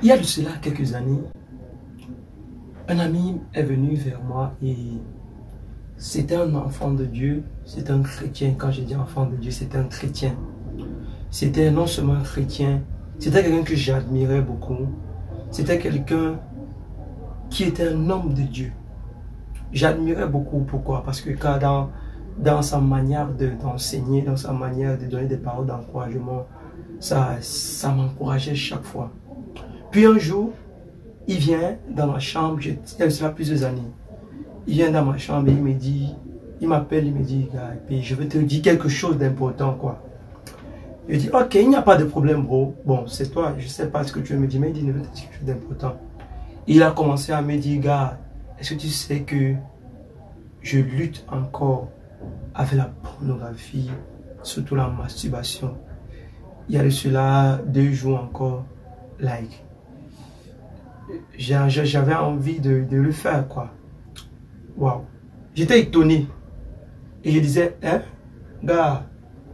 Il y a de cela quelques années, un ami est venu vers moi et c'était un enfant de Dieu, c'était un chrétien. Quand je dis enfant de Dieu, c'était un chrétien. C'était non seulement un chrétien, c'était quelqu'un que j'admirais beaucoup. C'était quelqu'un qui était un homme de Dieu. J'admirais beaucoup. Pourquoi? Parce que dans sa manière d'enseigner, dans sa manière de donner des paroles d'encouragement, ça m'encourageait chaque fois. Puis un jour, il vient dans ma chambre, il y a cela plusieurs années. Il vient dans ma chambre et il me dit, il m'appelle, il me dit, gars, puis je veux te dire quelque chose d'important, quoi. Je dis, ok, il n'y a pas de problème, bro. Bon, c'est toi, je sais pas ce que tu veux me dire, mais il dit, je veux te dire quelque chose d'important. Il a commencé à me dire, gars, est-ce que tu sais que je lutte encore avec la pornographie, surtout la masturbation. Il y a de cela 2 jours encore, like, j'avais envie de le faire, quoi. Waouh. J'étais étonné. Et je disais, hein, gars,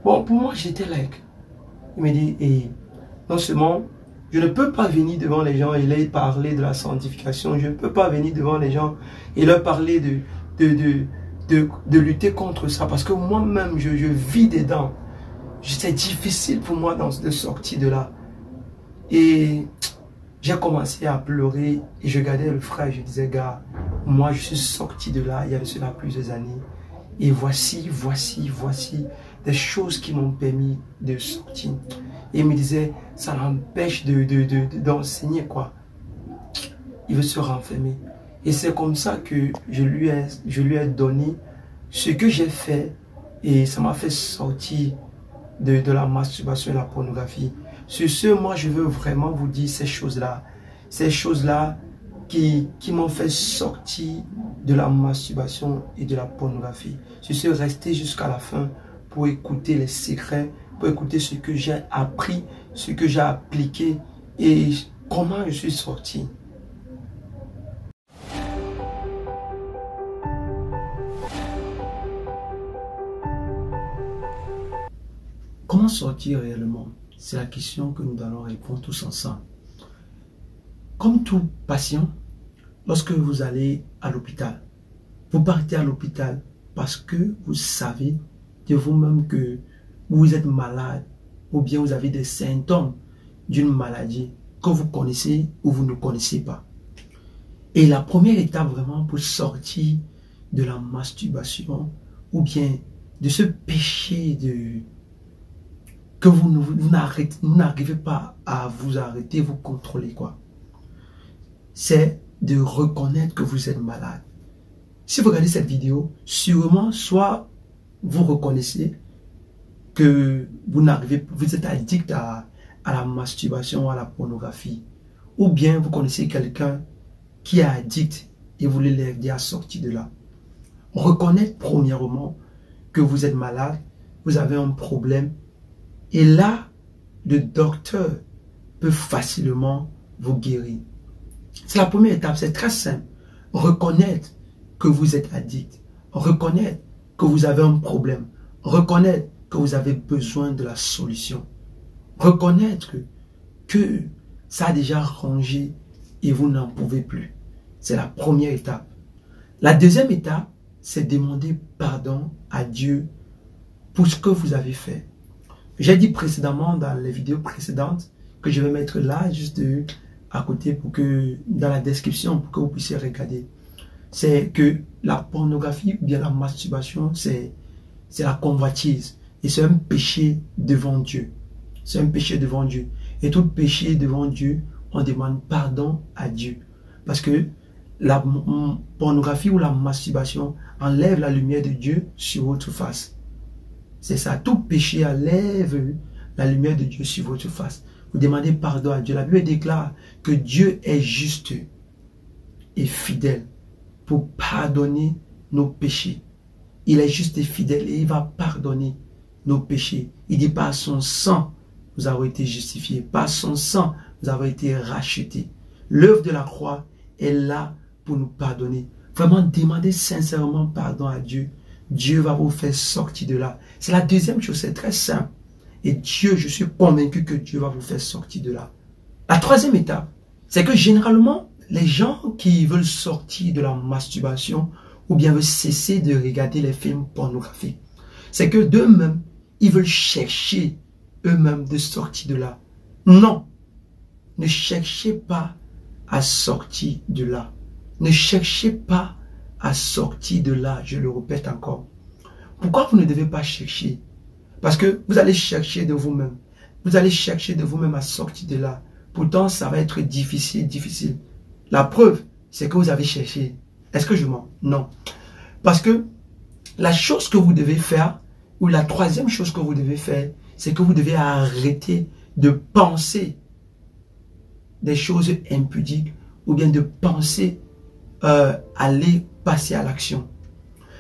bon, pour moi, j'étais like. Il me dit, et non seulement, je ne peux pas venir devant les gens et leur parler de la sanctification, je ne peux pas venir devant les gens et leur parler de lutter contre ça, parce que moi-même, je vis dedans. C'est difficile pour moi de sortir de là. Et j'ai commencé à pleurer et je regardais le frère et je disais, gars, moi je suis sorti de là il y a de cela plusieurs années. Et voici des choses qui m'ont permis de sortir. Et il me disait, ça l'empêche d'enseigner, quoi. Il veut se renfermer. Et c'est comme ça que je lui ai donné ce que j'ai fait. Et ça m'a fait sortir de la masturbation et la pornographie. Sur ce, moi je veux vraiment vous dire ces choses-là. Ces choses-là qui m'ont fait sortir de la masturbation et de la pornographie. Sur ce, restez jusqu'à la fin pour écouter les secrets, pour écouter ce que j'ai appris, ce que j'ai appliqué et comment je suis sorti. Comment sortir réellement? C'est la question que nous allons répondre tous ensemble. Comme tout patient, lorsque vous allez à l'hôpital, vous partez à l'hôpital parce que vous savez de vous-même que vous êtes malade ou bien vous avez des symptômes d'une maladie que vous connaissez ou vous ne connaissez pas. Et la première étape vraiment pour sortir de la masturbation ou bien de ce péché que vous n'arrivez pas à vous arrêter, vous contrôler, quoi. C'est de reconnaître que vous êtes malade. Si vous regardez cette vidéo, sûrement, soit vous reconnaissez que vous êtes addict à la masturbation ou à la pornographie, ou bien vous connaissez quelqu'un qui est addict et vous voulez l'aider à sortir de là. Reconnaître premièrement que vous êtes malade, vous avez un problème, et là, le docteur peut facilement vous guérir. C'est la première étape, c'est très simple. Reconnaître que vous êtes addict. Reconnaître que vous avez un problème. Reconnaître que vous avez besoin de la solution. Reconnaître que ça a déjà rangé et vous n'en pouvez plus. C'est la première étape. La deuxième étape, c'est demander pardon à Dieu pour ce que vous avez fait. J'ai dit précédemment dans les vidéos précédentes que je vais mettre là juste à côté pour que dans la description pour que vous puissiez regarder. C'est que la pornographie ou bien la masturbation, c'est la convoitise et c'est un péché devant Dieu. C'est un péché devant Dieu. Et tout péché devant Dieu, on demande pardon à Dieu. Parce que la pornographie ou la masturbation enlève la lumière de Dieu sur votre face. C'est ça, tout péché enlève la lumière de Dieu sur votre face. Vous demandez pardon à Dieu. La Bible déclare que Dieu est juste et fidèle pour pardonner nos péchés. Il est juste et fidèle et il va pardonner nos péchés. Il dit par son sang, vous avez été justifiés. Par son sang, vous avez été rachetés. L'œuvre de la croix est là pour nous pardonner. Vraiment, demandez sincèrement pardon à Dieu. Dieu va vous faire sortir de là. C'est la deuxième chose, c'est très simple. Et Dieu, je suis convaincu que Dieu va vous faire sortir de là. La troisième étape, c'est que généralement, les gens qui veulent sortir de la masturbation ou bien veulent cesser de regarder les films pornographiques, c'est que d'eux-mêmes, ils veulent chercher eux-mêmes de sortir de là. Non, ne cherchez pas à sortir de là. Ne cherchez pas à sortir de là, je le répète encore. Pourquoi vous ne devez pas chercher? Parce que vous allez chercher de vous-même. Vous allez chercher de vous-même à sortir de là. Pourtant, ça va être difficile, difficile. La preuve, c'est que vous avez cherché. Est-ce que je mens? Non. Parce que la chose que vous devez faire, ou la troisième chose que vous devez faire, c'est que vous devez arrêter de penser des choses impudiques ou bien de penser aller passer à l'action.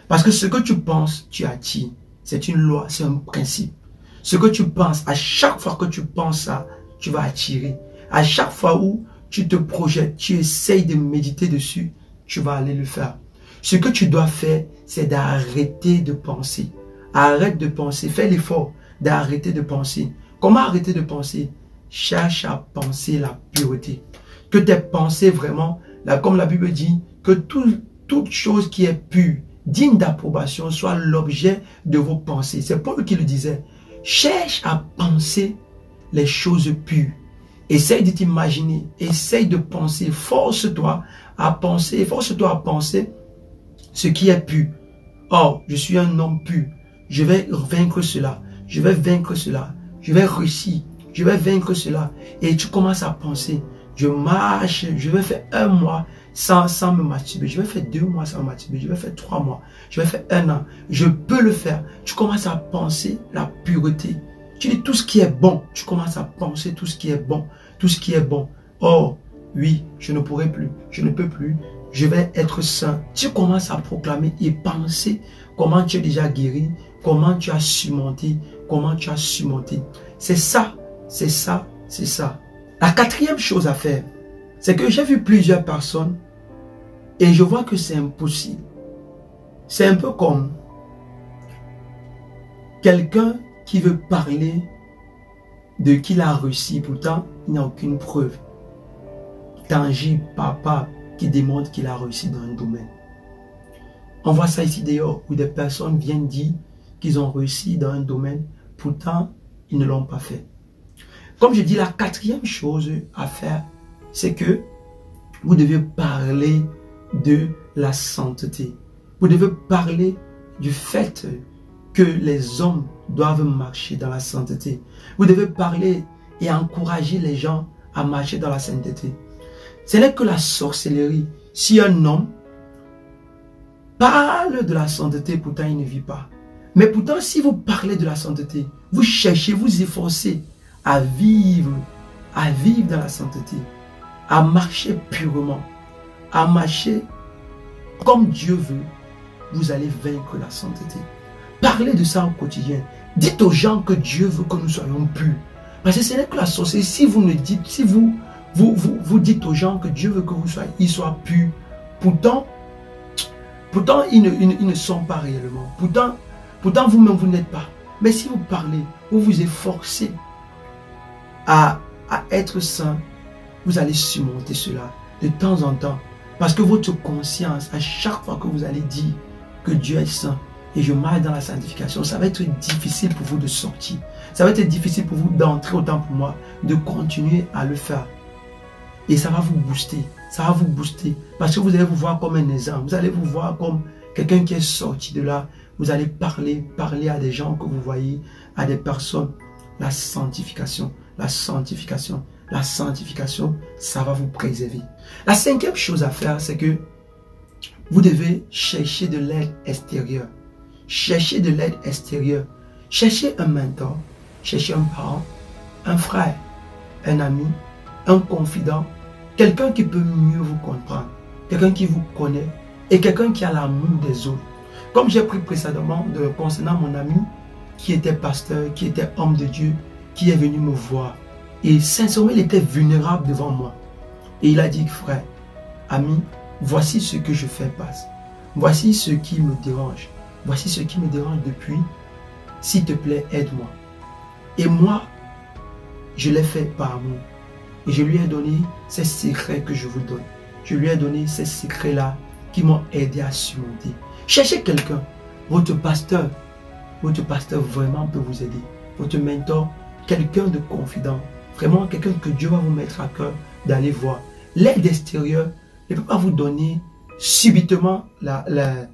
Parce que ce que tu penses, tu attires. C'est une loi, c'est un principe. Ce que tu penses, à chaque fois que tu penses ça, tu vas attirer. À chaque fois où tu te projettes, tu essayes de méditer dessus, tu vas aller le faire. Ce que tu dois faire, c'est d'arrêter de penser. Arrête de penser, fais l'effort d'arrêter de penser. Comment arrêter de penser? Cherche à penser la pureté. Que tes pensées vraiment, là, comme la Bible dit, que toute chose qui est pure, digne d'approbation, soit l'objet de vos pensées. C'est Paul qui le disait. Cherche à penser les choses pures. Essaye de t'imaginer, essaye de penser, force-toi à penser ce qui est pur. Oh, je suis un homme pur. Je vais vaincre cela. Je vais vaincre cela. Je vais réussir. Je vais vaincre cela. Et tu commences à penser. Je marche. Je vais faire 1 mois sans me masturber. Je vais faire 2 mois sans me masturber. Je vais faire 3 mois. Je vais faire 1 an. Je peux le faire. Tu commences à penser la pureté. Tu dis tout ce qui est bon. Tu commences à penser tout ce qui est bon. Tout ce qui est bon. Oh, oui, je ne pourrai plus. Je ne peux plus. Je vais être saint. Tu commences à proclamer et penser comment tu es déjà guéri, comment tu as surmonté, comment tu as surmonté. C'est ça, c'est ça, c'est ça. La quatrième chose à faire, c'est que j'ai vu plusieurs personnes et je vois que c'est impossible. C'est un peu comme quelqu'un qui veut parler de qu'il a réussi, pourtant il n'y a aucune preuve tangible, papa, qui démontre qu'il a réussi dans un domaine. On voit ça ici d'ailleurs, où des personnes viennent dire qu'ils ont réussi dans un domaine, pourtant ils ne l'ont pas fait. Comme je dis, la quatrième chose à faire, c'est que vous devez parler de la sainteté. Vous devez parler du fait que les hommes doivent marcher dans la sainteté. Vous devez parler et encourager les gens à marcher dans la sainteté. Ce n'est que la sorcellerie. Si un homme parle de la sainteté, pourtant il ne vit pas. Mais pourtant, si vous parlez de la sainteté, vous cherchez, vous efforcez à vivre dans la sainteté, à marcher purement, à marcher comme Dieu veut, vous allez vaincre la sainteté. Parlez de ça au quotidien. Dites aux gens que Dieu veut que nous soyons purs. Parce que ce n'est que la sorcellerie. Si vous ne dites, si vous dites aux gens que Dieu veut que ils soient purs, pourtant ils ne sont pas réellement. Pourtant vous-même vous n'êtes pas. Mais si vous parlez, vous vous efforcez à être saint, vous allez surmonter cela de temps en temps. Parce que votre conscience, à chaque fois que vous allez dire que Dieu est saint et je marche dans la sanctification, ça va être difficile pour vous de sortir. Ça va être difficile pour vous d'entrer, autant pour moi, de continuer à le faire. Et ça va vous booster. Ça va vous booster. Parce que vous allez vous voir comme un exemple. Vous allez vous voir comme quelqu'un qui est sorti de là. Vous allez parler à des gens que vous voyez, à des personnes. La sanctification, la sanctification, la sanctification, ça va vous préserver. La cinquième chose à faire, c'est que vous devez chercher de l'aide extérieure. Cherchez de l'aide extérieure. Cherchez un mentor, cherchez un parent, un frère, un ami, un confident, quelqu'un qui peut mieux vous comprendre, quelqu'un qui vous connaît et quelqu'un qui a l'amour des autres. Comme j'ai pris précédemment concernant mon ami qui était pasteur, qui était homme de Dieu, qui est venu me voir. Et sincèrement, il était vulnérable devant moi. Et il a dit, frère, ami, voici ce que je fais passe. Voici ce qui me dérange. Voici ce qui me dérange depuis. S'il te plaît, aide-moi. Et moi, je l'ai fait par amour. Et je lui ai donné ces secrets que je vous donne. Je lui ai donné ces secrets-là qui m'ont aidé à surmonter. Cherchez quelqu'un. Votre pasteur vraiment peut vous aider. Votre mentor, quelqu'un de confident. Vraiment quelqu'un que Dieu va vous mettre à cœur d'aller voir. L'aide extérieure ne peut pas vous donner subitement la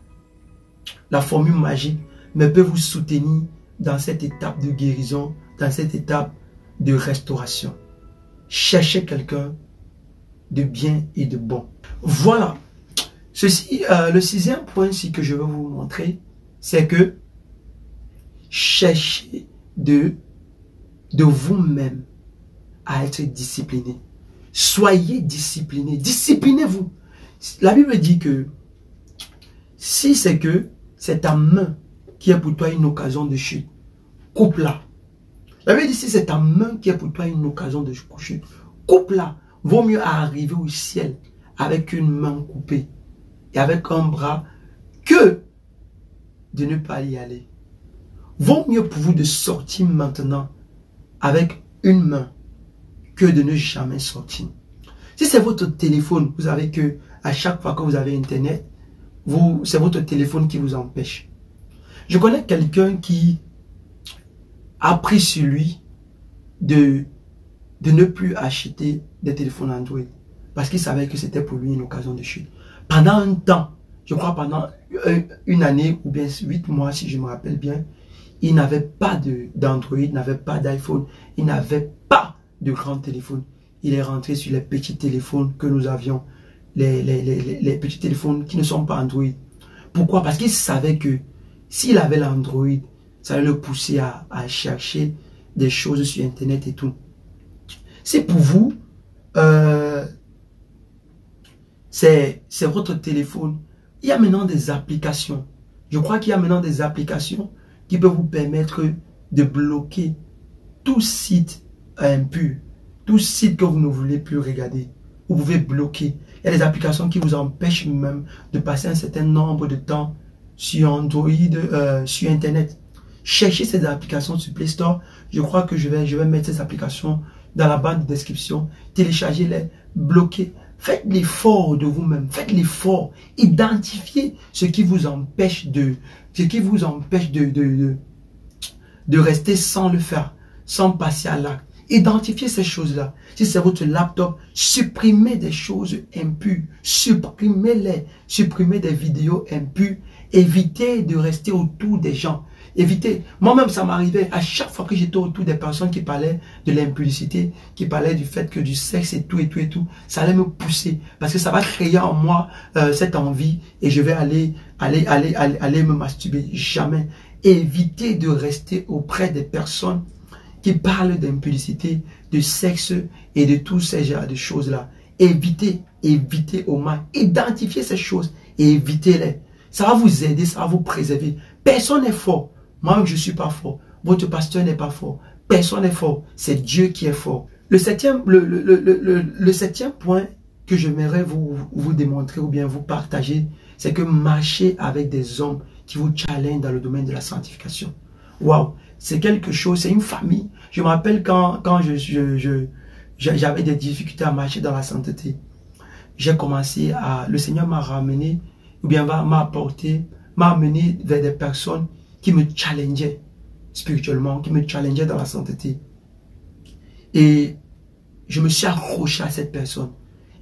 formule magique, mais peut vous soutenir dans cette étape de guérison, dans cette étape de restauration. Cherchez quelqu'un de bien et de bon. Voilà. Ceci, le sixième point ici que je vais vous montrer, c'est que cherchez de vous-même à être discipliné. Soyez discipliné. Disciplinez-vous. La Bible dit que si c'est que c'est ta main qui est pour toi une occasion de chute, coupe-la. La Bible dit si c'est ta main qui est pour toi une occasion de chute, coupe-la. Vaut mieux arriver au ciel avec une main coupée et avec un bras que de ne pas y aller. Vaut mieux pour vous de sortir maintenant avec une main que de ne jamais sortir. Si c'est votre téléphone, vous savez que à chaque fois que vous avez Internet, c'est votre téléphone qui vous empêche. Je connais quelqu'un qui a pris sur lui de ne plus acheter des téléphones Android parce qu'il savait que c'était pour lui une occasion de chute. Pendant un temps, je crois pendant une année ou bien 8 mois si je me rappelle bien, il n'avait pas d'Android, il n'avait pas d'iPhone, il n'avait pas de grand téléphone. Il est rentré sur les petits téléphones que nous avions, les petits téléphones qui ne sont pas Android. Pourquoi? Parce qu'il savait que s'il avait l'Android, ça allait le pousser à chercher des choses sur Internet et tout. C'est pour vous, c'est votre téléphone. Il y a maintenant des applications. Je crois qu'il y a maintenant des applications qui peuvent vous permettre de bloquer tout site impur, tout site que vous ne voulez plus regarder. Vous pouvez bloquer. Il y a des applications qui vous empêchent même de passer un certain nombre de temps sur Android, sur Internet. Cherchez ces applications sur Play Store. Je crois que je vais mettre ces applications dans la barre de description. Téléchargez-les, bloquez. Faites l'effort de vous-même. Faites l'effort. Identifiez ce qui vous empêche de rester sans le faire, sans passer à l'acte. Identifiez ces choses-là. Si c'est votre laptop, supprimez des choses impures. Supprimez-les. Supprimez des vidéos impures. Évitez de rester autour des gens. Évitez. Moi-même, ça m'arrivait à chaque fois que j'étais autour des personnes qui parlaient de l'impudicité, qui parlaient du fait que du sexe et tout, ça allait me pousser. Parce que ça va créer en moi cette envie et je vais aller me masturber. Jamais. Évitez de rester auprès des personnes qui parlent d'impudicité, de sexe et de tous ces genres de choses-là. Évitez au moins. Identifiez ces choses et évitez-les. Ça va vous aider, ça va vous préserver. Personne n'est fort. Moi-même, je ne suis pas fort. Votre pasteur n'est pas fort. Personne n'est fort. C'est Dieu qui est fort. Le septième point que j'aimerais vous démontrer ou bien vous partager, c'est que marchez avec des hommes qui vous challengent dans le domaine de la sanctification. Waouh! C'est quelque chose, c'est une famille. Je me rappelle quand j'avais des difficultés à marcher dans la sainteté. J'ai commencé le Seigneur m'a ramené, ou bien m'a amené vers des personnes qui me challengeaient spirituellement, qui me challengeaient dans la sainteté. Et je me suis accroché à cette personne.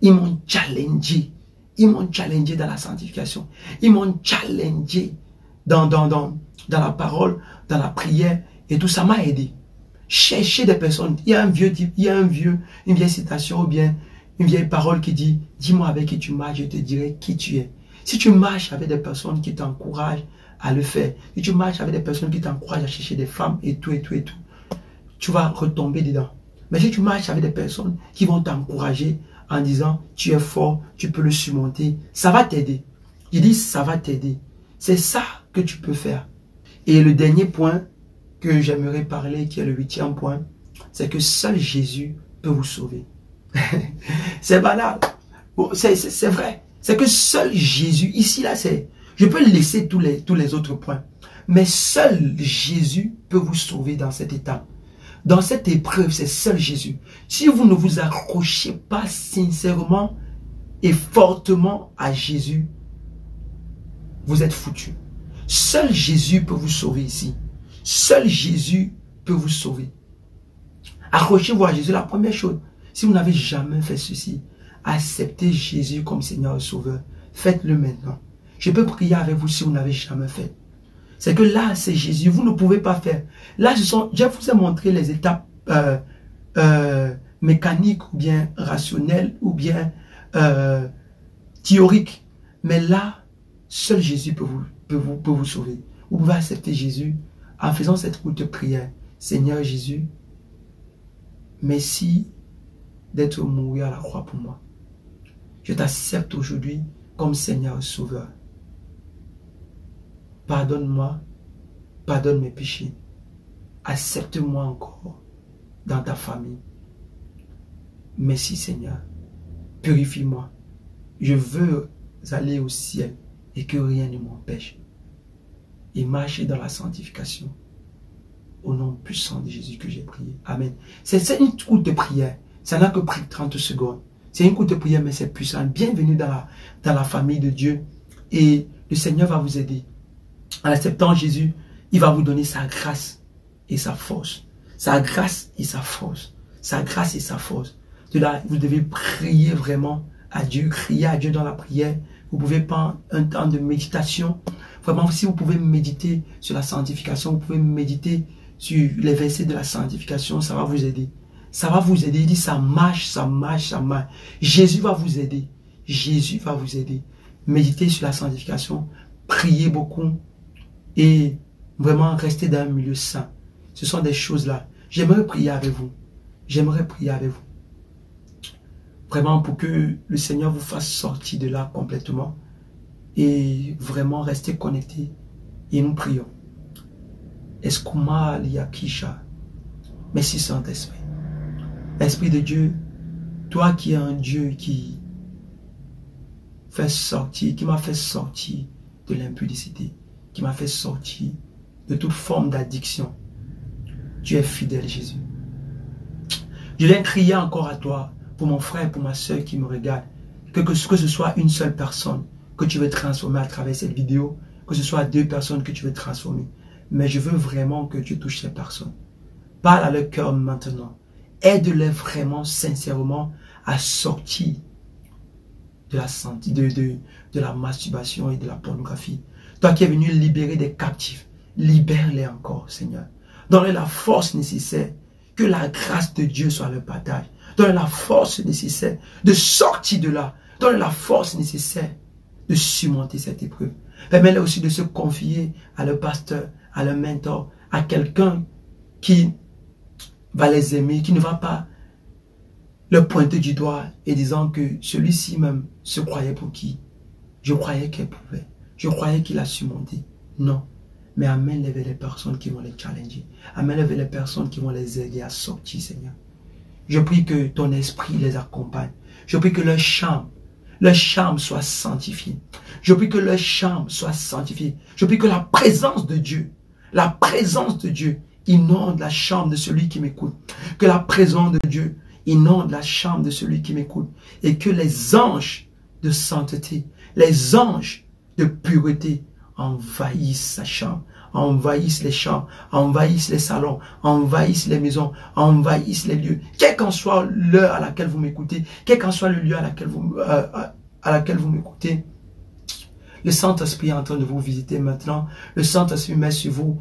Ils m'ont challengé. Ils m'ont challengé dans la sanctification. Ils m'ont challengé dans la parole, dans la prière. Et tout ça m'a aidé. Cherchez des personnes. Il y a une vieille citation ou bien une vieille parole qui dit, dis-moi avec qui tu marches, je te dirai qui tu es. Si tu marches avec des personnes qui t'encouragent à le faire, si tu marches avec des personnes qui t'encouragent à chercher des femmes et tout, tu vas retomber dedans. Mais si tu marches avec des personnes qui vont t'encourager en disant, tu es fort, tu peux le surmonter, ça va t'aider. Je dis, ça va t'aider. C'est ça que tu peux faire. Et le dernier point que j'aimerais parler, qui est le 8e point, c'est que seul Jésus peut vous sauver. C'est banal. Bon, c'est vrai. C'est que seul Jésus, ici là, je peux laisser tous les autres points. Mais seul Jésus peut vous sauver dans cette étape. Dans cette épreuve, c'est seul Jésus. Si vous ne vous accrochez pas sincèrement et fortement à Jésus, vous êtes foutu. Seul Jésus peut vous sauver ici. Seul Jésus peut vous sauver. Accrochez-vous à Jésus. La première chose, si vous n'avez jamais fait ceci, acceptez Jésus comme Seigneur et Sauveur. Faites-le maintenant. Je peux prier avec vous si vous n'avez jamais fait. C'est que là, c'est Jésus. Vous ne pouvez pas faire. Là, je vous ai montré les étapes mécaniques ou bien rationnelles ou bien théoriques. Mais là, seul Jésus peut vous sauver. Vous pouvez accepter Jésus en faisant cette courte prière. Seigneur Jésus, merci d'être mort à la croix pour moi. Je t'accepte aujourd'hui comme Seigneur et Sauveur. Pardonne-moi, pardonne mes péchés. Accepte-moi encore dans ta famille. Merci Seigneur. Purifie-moi. Je veux aller au ciel et que rien ne m'empêche. Et marcher dans la sanctification. Au nom puissant de Jésus que j'ai prié. Amen. C'est une courte prière. Ça n'a que pris 30 secondes. C'est une courte prière, mais c'est puissant. Bienvenue dans la famille de Dieu. Et le Seigneur va vous aider. En acceptant Jésus, il va vous donner sa grâce et sa force. Sa grâce et sa force. Sa grâce et sa force. De là, vous devez prier vraiment à Dieu, crier à Dieu dans la prière. Vous pouvez prendre un temps de méditation. Vraiment, si vous pouvez méditer sur la sanctification, vous pouvez méditer sur les versets de la sanctification, ça va vous aider. Ça va vous aider. Il dit, ça marche, ça marche, ça marche. Jésus va vous aider. Jésus va vous aider. Méditez sur la sanctification. Priez beaucoup. Et vraiment rester dans un milieu saint. Ce sont des choses-là. J'aimerais prier avec vous. J'aimerais prier avec vous. Vraiment pour que le Seigneur vous fasse sortir de là complètement. Et vraiment rester connecté. Et nous prions. Escouma liakisha. Merci Saint-Esprit. Esprit de Dieu, toi qui es un Dieu qui fait sortir, qui m'a fait sortir de l'impudicité, qui m'a fait sortir de toute forme d'addiction. Tu es fidèle, Jésus. Je viens crier encore à toi, pour mon frère, pour ma soeur qui me regarde, que ce soit une seule personne que tu veux transformer à travers cette vidéo, que ce soit 2 personnes que tu veux transformer. Mais je veux vraiment que tu touches ces personnes. Parle à leur cœur maintenant. Aide-les vraiment, sincèrement, à sortir de la masturbation et de la pornographie. Toi qui es venu libérer des captifs, libère-les encore, Seigneur. Donne-les la force nécessaire, que la grâce de Dieu soit leur partage. Donne-les la force nécessaire de sortir de là. Donne-les la force nécessaire de surmonter cette épreuve. Permets-les aussi de se confier à leur pasteur, à leur mentor, à quelqu'un qui va les aimer, qui ne va pas leur pointer du doigt et disant que celui-ci même se croyait pour qui? Je croyais qu'elle pouvait. Je croyais qu'il a surmonté. Non. Mais amène-les vers les personnes qui vont les challenger. Amène-les vers les personnes qui vont les aider à sortir, Seigneur. Je prie que ton esprit les accompagne. Je prie que leur chambre soit sanctifiée. Je prie que leur chambre soit sanctifiée. Je prie que la présence de Dieu inonde la chambre de celui qui m'écoute. Que la présence de Dieu inonde la chambre de celui qui m'écoute. Et que les anges de sainteté, les anges de pureté envahissent sa chambre, envahissent les chambres, envahissent les salons, envahissent les maisons, envahissent les lieux. Quelle qu'en soit l'heure à laquelle vous m'écoutez, quel qu'en soit le lieu à laquelle vous m'écoutez, le Saint-Esprit est en train de vous visiter maintenant. Le Saint-Esprit met sur vous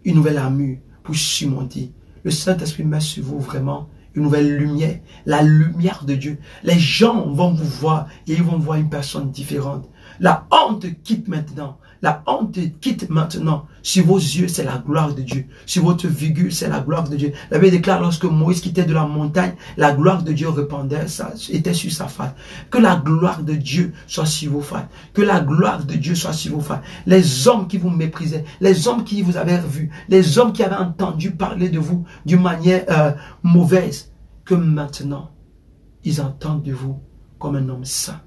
une nouvelle armure pour surmonter. Le Saint-Esprit met sur vous vraiment une nouvelle lumière, la lumière de Dieu. Les gens vont vous voir et ils vont voir une personne différente. La honte quitte maintenant. La honte quitte maintenant. Sur vos yeux, c'est la gloire de Dieu. Sur votre figure, c'est la gloire de Dieu. La Bible déclare lorsque Moïse quittait de la montagne, la gloire de Dieu répandait, était sur sa face. Que la gloire de Dieu soit sur vos faces. Que la gloire de Dieu soit sur vos faces. Les hommes qui vous méprisaient, les hommes qui vous avaient vu, les hommes qui avaient entendu parler de vous d'une manière mauvaise, que maintenant, ils entendent de vous comme un homme saint.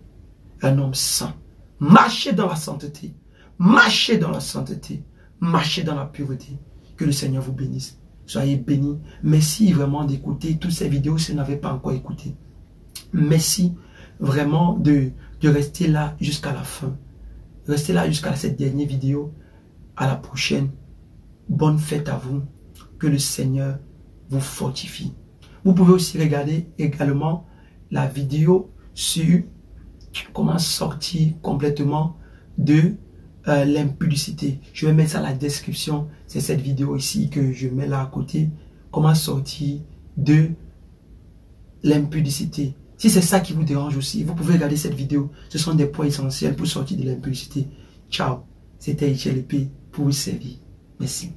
Un homme saint. Marchez dans la sainteté. Marchez dans la sainteté. Marchez dans la pureté. Que le Seigneur vous bénisse. Soyez bénis. Merci vraiment d'écouter toutes ces vidéos si vous n'avez pas encore écouté. Merci vraiment de rester là jusqu'à la fin. Restez là jusqu'à cette dernière vidéo. À la prochaine. Bonne fête à vous. Que le Seigneur vous fortifie. Vous pouvez aussi regarder également la vidéo sur comment sortir complètement de l'impudicité. Je vais mettre ça dans la description. C'est cette vidéo ici que je mets là à côté. Comment sortir de l'impudicité. Si c'est ça qui vous dérange aussi, vous pouvez regarder cette vidéo. Ce sont des points essentiels pour sortir de l'impudicité. Ciao. C'était HLP pour vous servir. Merci.